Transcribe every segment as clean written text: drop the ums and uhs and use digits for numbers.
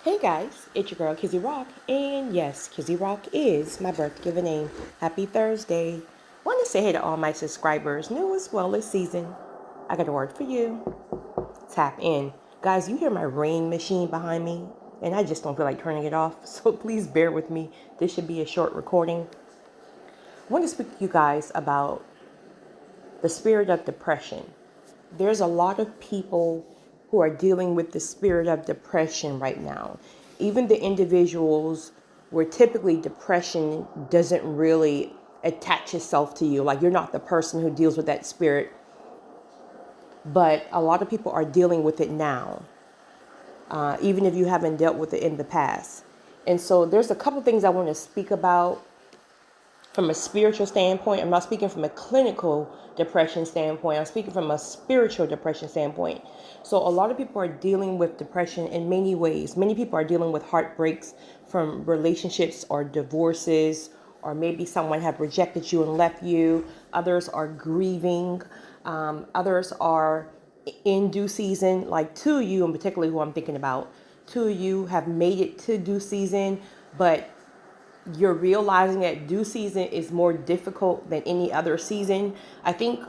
Hey guys, it's your girl Kizzy Rock, and yes, Kizzy Rock is my birth given name. Happy Thursday. Want to say hey to all my subscribers, new as well as seasoned. I got a word for you. Tap in. Guys, you hear my rain machine behind me, and I just don't feel like turning it off, so please bear with me. This should be a short recording. I want to speak to you guys about the spirit of depression. There's a lot of people who are dealing with the spirit of depression right now. Even the individuals where typically depression doesn't really attach itself to you. Like you're not the person who deals with that spirit. But a lot of people are dealing with it now, even if you haven't dealt with it in the past. And so there's a couple things I want to speak about from a spiritual standpoint. I'm not speaking from a clinical depression standpoint. I'm speaking from a spiritual depression standpoint. So a lot of people are dealing with depression in many ways. Many people are dealing with heartbreaks from relationships or divorces, or maybe someone have rejected you and left you. Others are grieving. Others are in due season, like two of you in particular who I'm thinking about. Two of you have made it to due season, but you're realizing that due season is more difficult than any other season. I think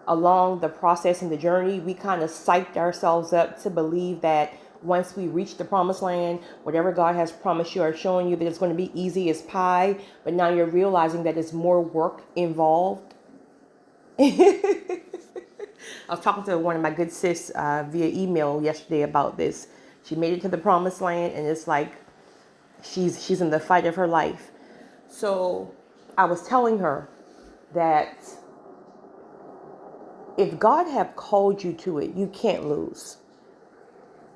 along the process and the journey, we kind of psyched ourselves up to believe that once we reach the promised land, whatever God has promised you or showing you that it's going to be easy as pie, but now you're realizing that it's more work involved. I was talking to one of my good sis via email yesterday about this. She made it to the promised land, and it's like she's in the fight of her life. So I was telling her that if God have called you to it, you can't lose.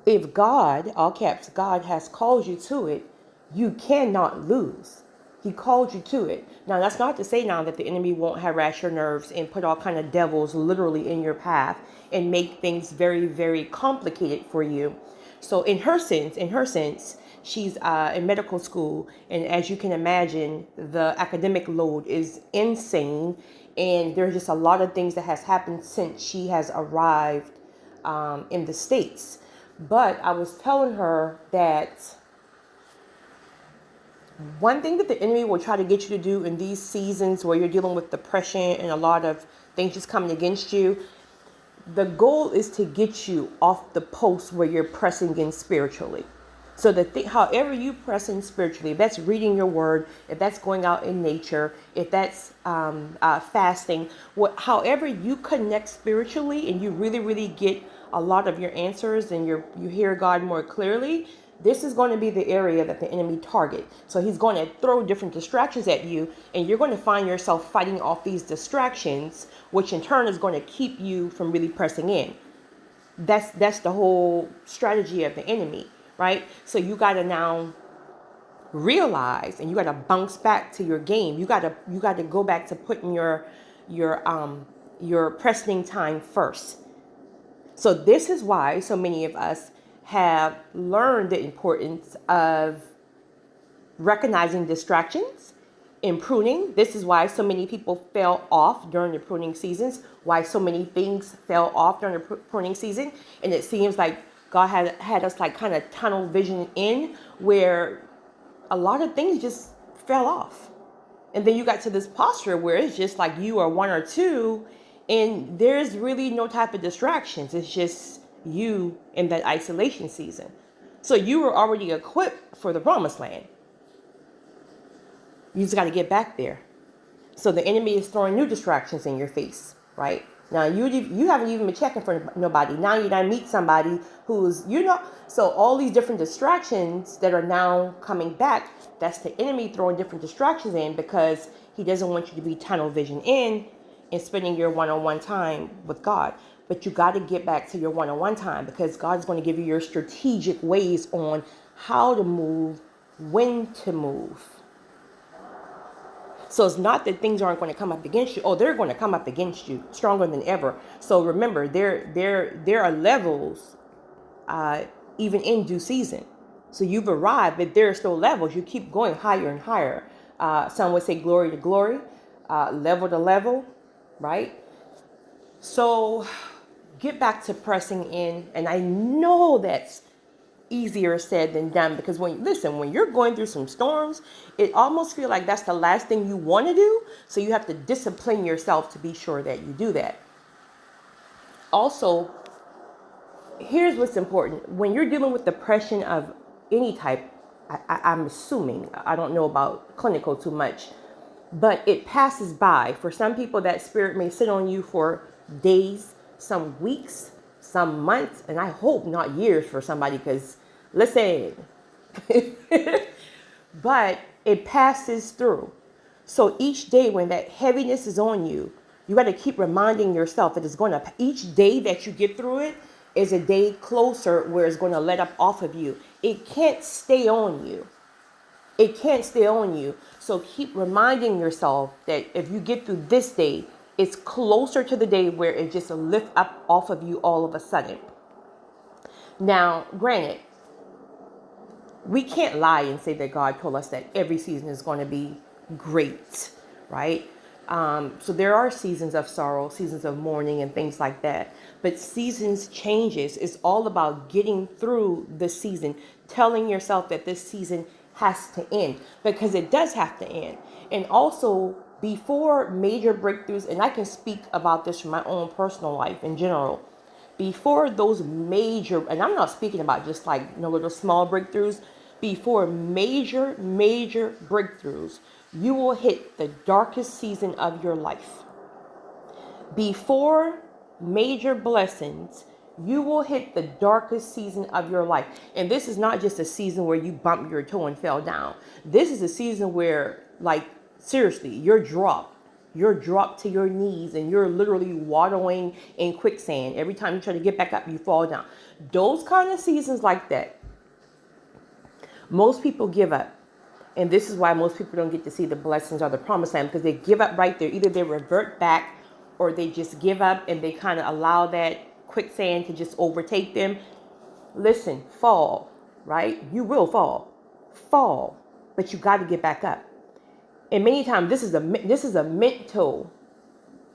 If God, all caps, God has called you to it, you cannot lose. He called you to it. Now, that's not to say now that the enemy won't harass your nerves and put all kind of devils literally in your path and make things very, very complicated for you. So in her sense, she's in medical school. And as you can imagine, the academic load is insane. And there's just a lot of things that has happened since she has arrived in the States. But I was telling her that one thing that the enemy will try to get you to do in these seasons where you're dealing with depression and a lot of things just coming against you, the goal is to get you off the post where you're pressing in spiritually. So however you press in spiritually, if that's reading your word, if that's going out in nature, if that's fasting, however you connect spiritually and you really, really get a lot of your answers and you hear God more clearly, this is going to be the area that the enemy target. So he's going to throw different distractions at you, and you're going to find yourself fighting off these distractions, which in turn is going to keep you from really pressing in. That's the whole strategy of the enemy, right? So you got to now realize, and you got to bounce back to your game. You got to go back to putting your pressing time first. So this is why so many of us have learned the importance of recognizing distractions in pruning. This is why so many people fell off during the pruning seasons, why so many things fell off during the pruning season. And it seems like God had us like kind of tunnel vision in, where a lot of things just fell off. And then you got to this posture where it's just like you are one or two, and there's really no type of distractions. It's just you in that isolation season. So you were already equipped for the promised land. You just got to get back there. So the enemy is throwing new distractions in your face, right? Now you haven't even been checking for nobody. Now you gotta meet somebody who's, so all these different distractions that are now coming back, that's the enemy throwing different distractions in because he doesn't want you to be tunnel vision in and spending your one-on-one time with God. But you got to get back to your one-on-one time, because God is going to give you your strategic ways on how to move, when to move. So it's not that things aren't going to come up against you. Oh, they're going to come up against you stronger than ever. So remember, there are levels, even in due season. So you've arrived, but there are still levels. You keep going higher and higher. Some would say glory to glory, level to level, right? So get back to pressing in. And I know that easier said than done, because when you're going through some storms, it almost feels like that's the last thing you want to do. So you have to discipline yourself to be sure that you do that. Also, here's what's important. When you're dealing with depression of any type, I'm assuming, I don't know about clinical too much, but it passes by. For some people, that spirit may sit on you for days, some weeks, some months, and I hope not years for somebody, because listen, but it passes through. So each day when that heaviness is on you, you got to keep reminding yourself that it's going to, each day that you get through it is a day closer where it's going to let up off of you. It can't stay on you. It can't stay on you. So keep reminding yourself that if you get through this day, it's closer to the day where it just lift up off of you all of a sudden. Now, granted, we can't lie and say that God told us that every season is going to be great, right? So there are seasons of sorrow, seasons of mourning, and things like that. But seasons changes. It's all about getting through the season, telling yourself that this season has to end, because it does have to end. And also, before major breakthroughs, and I can speak about this from my own personal life in general, before those major, and I'm not speaking about just like little small breakthroughs, before major breakthroughs, you will hit the darkest season of your life. Before major blessings, you will hit the darkest season of your life. And this is not just a season where you bumped your toe and fell down. This is a season where, like, seriously, you're dropped. You're dropped to your knees and you're literally wallowing in quicksand. Every time you try to get back up, you fall down. Those kind of seasons like that, most people give up. And this is why most people don't get to see the blessings or the promised land, because they give up right there. Either they revert back or they just give up and they kind of allow that quicksand to just overtake them. Listen, fall, right? You will fall, but you got to get back up. And many times this is a mental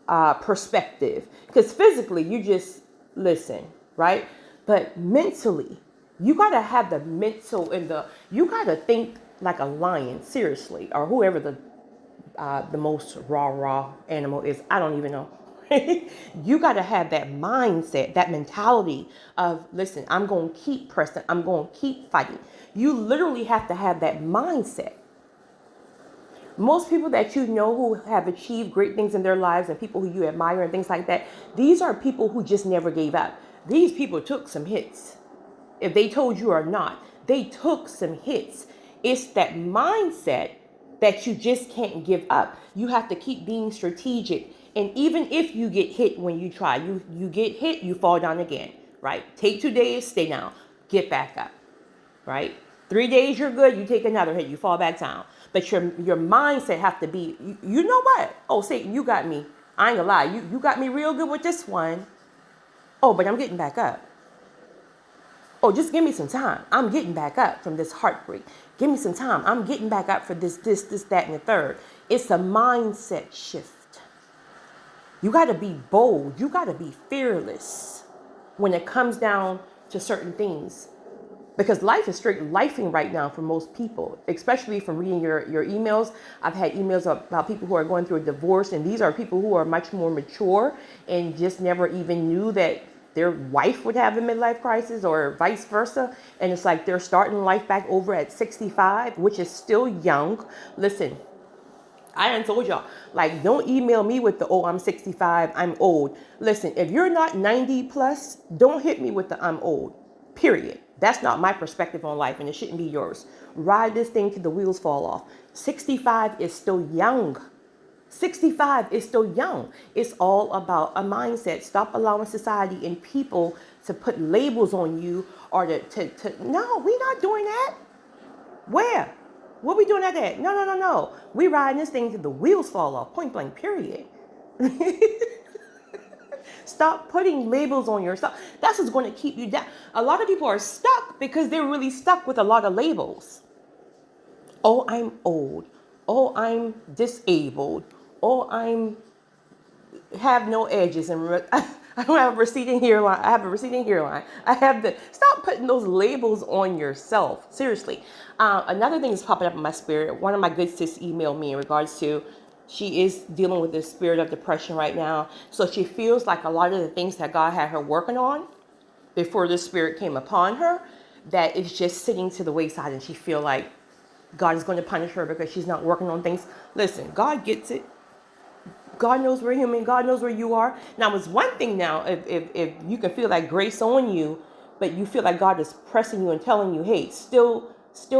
perspective, because physically you just listen, right? But mentally, you got to have the mental and you got to think like a lion, seriously, or whoever the most raw animal is. I don't even know. You got to have that mindset, that mentality of, listen, I'm going to keep pressing. I'm going to keep fighting. You literally have to have that mindset. Most people that you know who have achieved great things in their lives, and people who you admire and things like that, these are people who just never gave up. These people took some hits. If they told you or not, they took some hits. It's that mindset that you just can't give up. You have to keep being strategic. And even if you get hit when you try, you get hit, you fall down again, right? Take 2 days, stay down, get back up, right? 3 days, you're good, you take another hit, you fall back down. But your mindset have to be, you know what? Oh, Satan, you got me. I ain't gonna lie, you got me real good with this one. Oh, but I'm getting back up. Oh, just give me some time. I'm getting back up from this heartbreak. Give me some time. I'm getting back up for this, that, and the third. It's a mindset shift. You got to be bold. You got to be fearless when it comes down to certain things. Because life is straight lifing right now for most people, especially from reading your emails. I've had emails about people who are going through a divorce, and these are people who are much more mature and just never even knew that their wife would have a midlife crisis or vice versa. And it's like they're starting life back over at 65, which is still young. Listen, I done told y'all, like, don't email me with the, oh, I'm 65, I'm old. Listen, if you're not 90 plus, don't hit me with the I'm old, period. That's not my perspective on life, and it shouldn't be yours. Ride this thing till the wheels fall off. 65 is still young. 65 is still young. It's all about a mindset. Stop allowing society and people to put labels on you or no, we're not doing that. Where? What we doing at? No. We riding this thing till the wheels fall off. Point blank, period. Stop putting labels on yourself. That's what's going to keep you down. A lot of people are stuck because they're really stuck with a lot of labels. Oh, I'm old. Oh, I'm disabled. Oh, I'm have no edges. And I don't have a receding hairline. I have a receding hairline. I have the, stop putting those labels on yourself. Seriously. Another thing is popping up in my spirit. One of my good sis emailed me in regards to, she is dealing with this spirit of depression right now. So she feels like a lot of the things that God had her working on before this spirit came upon her, that it's just sitting to the wayside, and she feel like God is going to punish her because she's not working on things. Listen, God gets it. God knows we're human. God knows where you are. Now, it's one thing now if you can feel that grace on you, but you feel like God is pressing you and telling you, hey, still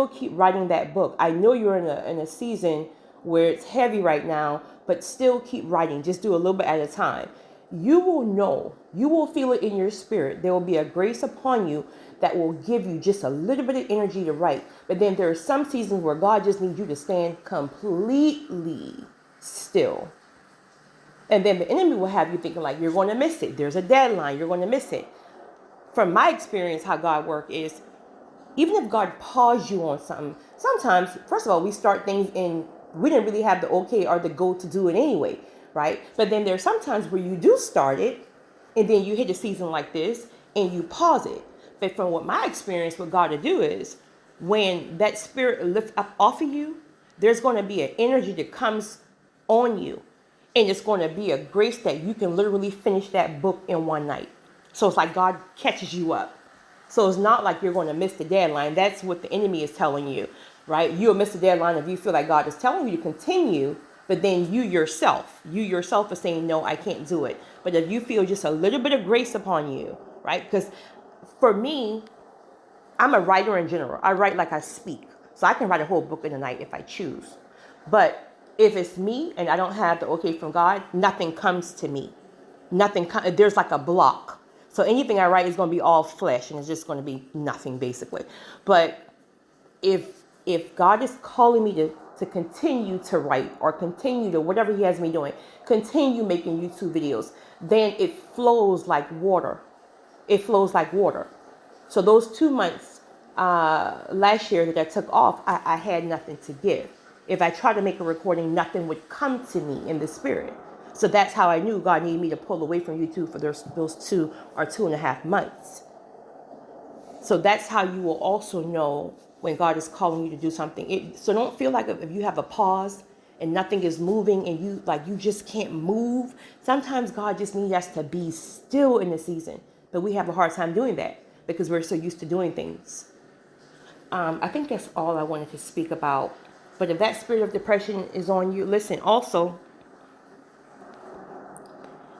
keep writing that book. I know you're in a season where it's heavy right now, but still keep writing. Just do a little bit at a time. You will know, you will feel it in your spirit. There will be a grace upon you that will give you just a little bit of energy to write. But then there are some seasons where God just needs you to stand completely still. And then the enemy will have you thinking like you're going to miss it. There's a deadline. You're going to miss it. From my experience, how God works is, even if God paused you on something, sometimes, first of all, we start things and we didn't really have the okay or the go to do it anyway, right? But then there's sometimes where you do start it and then you hit a season like this and you pause it. But from what my experience with God to do is, when that spirit lifts up off of you, there's going to be an energy that comes on you. And it's going to be a grace that you can literally finish that book in one night. So it's like God catches you up. So it's not like you're going to miss the deadline. That's what the enemy is telling you, right? You'll miss the deadline if you feel like God is telling you to continue, but then you yourself are saying, no, I can't do it. But if you feel just a little bit of grace upon you, right? Because for me, I'm a writer in general. I write like I speak. So I can write a whole book in a night if I choose. But if it's me and I don't have the okay from God, nothing comes to me. There's like a block. So anything I write is going to be all flesh and it's just going to be nothing basically. But if God is calling me to continue to write or continue to whatever he has me doing, continue making YouTube videos, then it flows like water. It flows like water. So those 2 months last year that I took off, I had nothing to give. If I tried to make a recording, nothing would come to me in the spirit. So that's how I knew God needed me to pull away from YouTube for those 2 or 2.5 months. So that's how you will also know when God is calling you to do something. So don't feel like if you have a pause and nothing is moving and you just can't move. Sometimes God just needs us to be still in the season. But we have a hard time doing that because we're so used to doing things. I think that's all I wanted to speak about. But if that spirit of depression is on you, listen, also,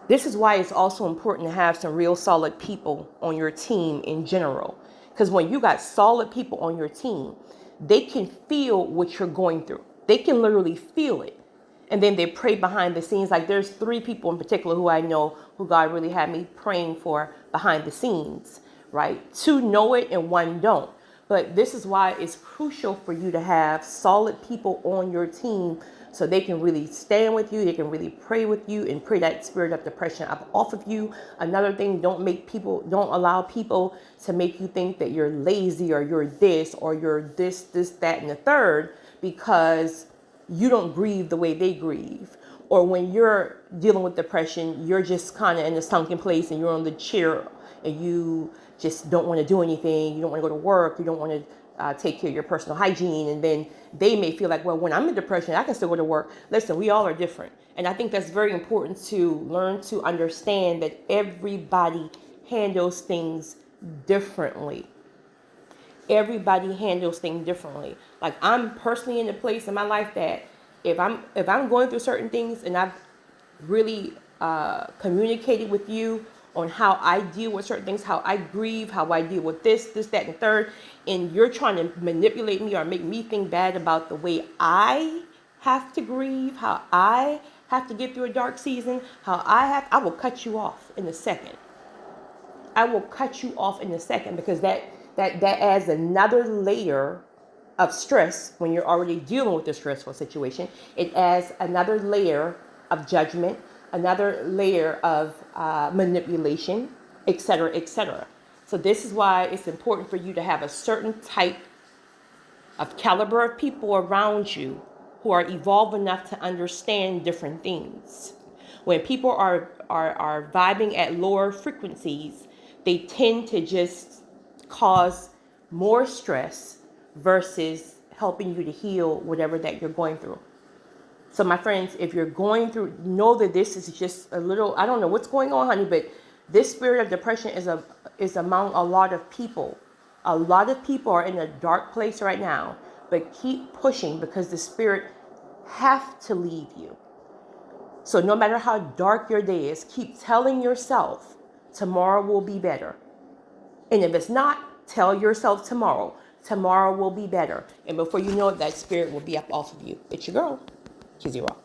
this is why it's also important to have some real solid people on your team in general. Because when you got solid people on your team, they can feel what you're going through. They can literally feel it. And then they pray behind the scenes. Like there's 3 people in particular who I know who God really had me praying for behind the scenes, right? 2 know it and 1 don't. But this is why it's crucial for you to have solid people on your team so they can really stand with you. They can really pray with you and pray that spirit of depression up off of you. Another thing, don't allow people to make you think that you're lazy or you're this or you're this, that, and the third because you don't grieve the way they grieve. Or when you're dealing with depression, you're just kind of in a sunken place and you're on the chair and you just don't want to do anything. You don't want to go to work. You don't want to take care of your personal hygiene. And then they may feel like, well, when I'm in depression, I can still go to work. Listen, we all are different. And I think that's very important to learn to understand that everybody handles things differently. Everybody handles things differently. Like I'm personally in a place in my life that if I'm going through certain things and I've really communicated with you on how I deal with certain things, how I grieve, how I deal with this, that, and third, and you're trying to manipulate me or make me think bad about the way I have to grieve, how I have to get through a dark season, I will cut you off in a second. I will cut you off in a second because that adds another layer of stress when you're already dealing with a stressful situation. It adds another layer of judgment, another layer of manipulation, etc., etc. So this is why it's important for you to have a certain type of caliber of people around you who are evolved enough to understand different things. When people are vibing at lower frequencies, they tend to just cause more stress versus helping you to heal whatever that you're going through. So my friends, if you're going through, know that this is just a little, I don't know what's going on, honey, but this spirit of depression is among a lot of people. A lot of people are in a dark place right now, but keep pushing because the spirit have to leave you. So no matter how dark your day is, keep telling yourself tomorrow will be better. And if it's not, tell yourself tomorrow will be better. And before you know it, that spirit will be up off of you. It's your girl, Kizzy Rock.